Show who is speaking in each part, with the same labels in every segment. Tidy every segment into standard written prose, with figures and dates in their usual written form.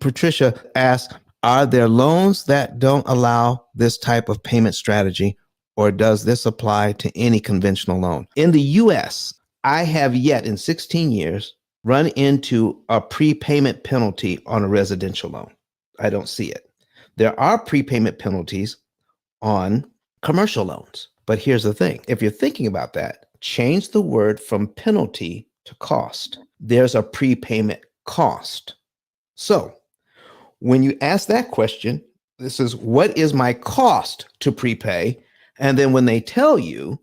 Speaker 1: Patricia asks, are there loans that don't allow this type of payment strategy, or does this apply to any conventional loan? In the US, I have yet in 16 years run into a prepayment penalty on a residential loan. I don't see it. There are prepayment penalties on commercial loans. But here's the thing. If you're thinking about that, change the word from penalty to cost. There's a prepayment cost. So when you ask that question, this is what is my cost to prepay? And then when they tell you,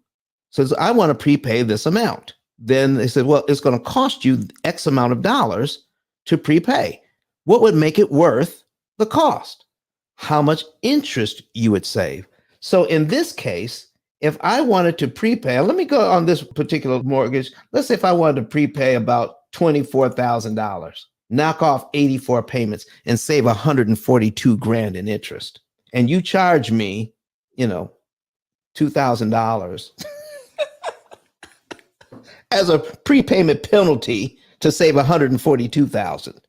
Speaker 1: says, I want to prepay this amount. Then they said, well, it's going to cost you X amount of dollars to prepay. What would make it worth the cost? How much interest you would save. So in this case, if I wanted to prepay, let me go on this particular mortgage. Let's say if I wanted to prepay about $24,000, knock off 84 payments and save 142 grand in interest. And you charge me, $2,000 as a prepayment penalty to save 142,000.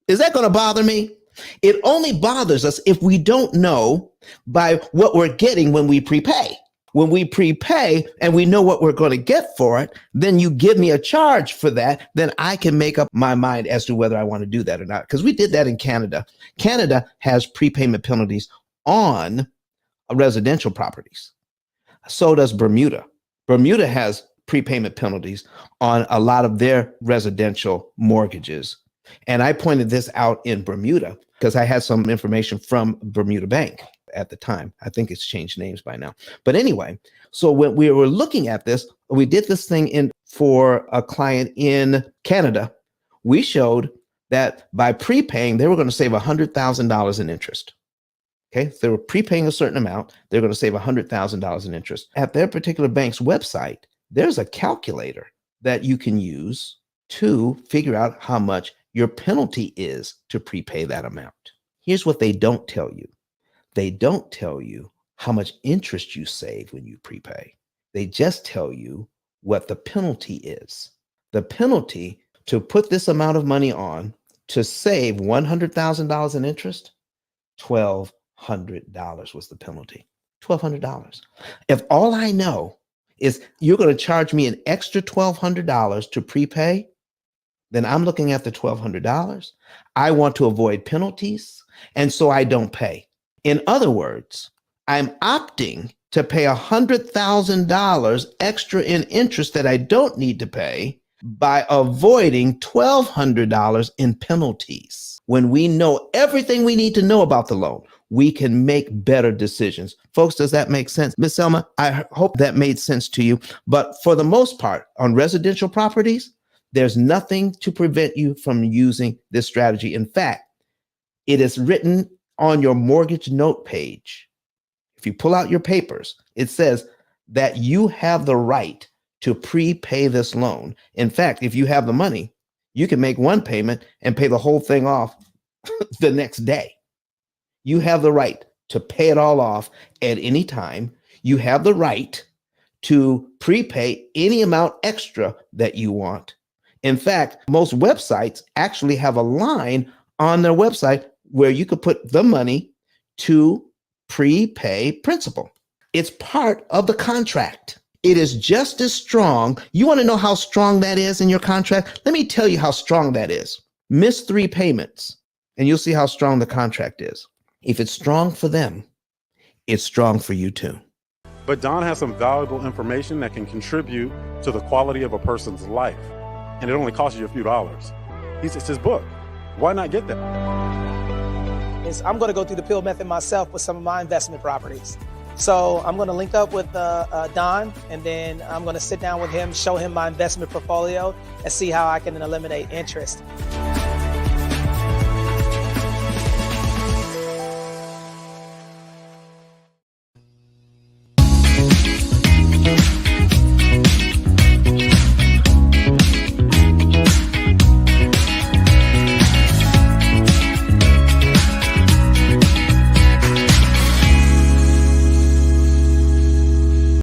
Speaker 1: Is that going to bother me? It only bothers us if we don't know by what we're getting when we prepay. When we prepay and we know what we're going to get for it, then you give me a charge for that, then I can make up my mind as to whether I want to do that or not. Because we did that in Canada. Canada has prepayment penalties on residential properties. So does Bermuda. Bermuda has prepayment penalties on a lot of their residential mortgages. And I pointed this out in Bermuda because I had some information from Bermuda Bank at the time. I think it's changed names by now. But anyway, so when we were looking at this, we did this thing for a client in Canada. We showed that by prepaying, they were going to save $100,000 in interest. Okay, if they were prepaying a certain amount, they're going to save $100,000 in interest. At their particular bank's website, there's a calculator that you can use to figure out how much your penalty is to prepay that amount. Here's what they don't tell you. They don't tell you how much interest you save when you prepay. They just tell you what the penalty is. The penalty to put this amount of money on to save $100,000 in interest, $1,200 was the penalty. $1,200. If all I know is you're going to charge me an extra $1,200 to prepay, then I'm looking at the $1,200. I want to avoid penalties, and so I don't pay. In other words, I'm opting to pay $100,000 extra in interest that I don't need to pay by avoiding $1,200 in penalties. When we know everything we need to know about the loan, we can make better decisions. Folks, does that make sense? Ms. Selma, I hope that made sense to you. But for the most part, on residential properties, there's nothing to prevent you from using this strategy. In fact, it is written on your mortgage note page. If you pull out your papers, it says that you have the right to prepay this loan. In fact, if you have the money, you can make one payment and pay the whole thing off the next day. You have the right to pay it all off at any time. You have the right to prepay any amount extra that you want. In fact, most websites actually have a line on their website where you could put the money to prepay principal. It's part of the contract. It is just as strong. You want to know how strong that is in your contract? Let me tell you how strong that is. Miss 3 payments, and you'll see how strong the contract is. If it's strong for them, it's strong for you too.
Speaker 2: But Don has some valuable information that can contribute to the quality of a person's life. And it only costs you a few dollars. It's his book. Why not get that?
Speaker 3: I'm going to go through the P.I.L. method myself with some of my investment properties. So I'm going to link up with Don, and then I'm going to sit down with him, show him my investment portfolio, and see how I can eliminate interest.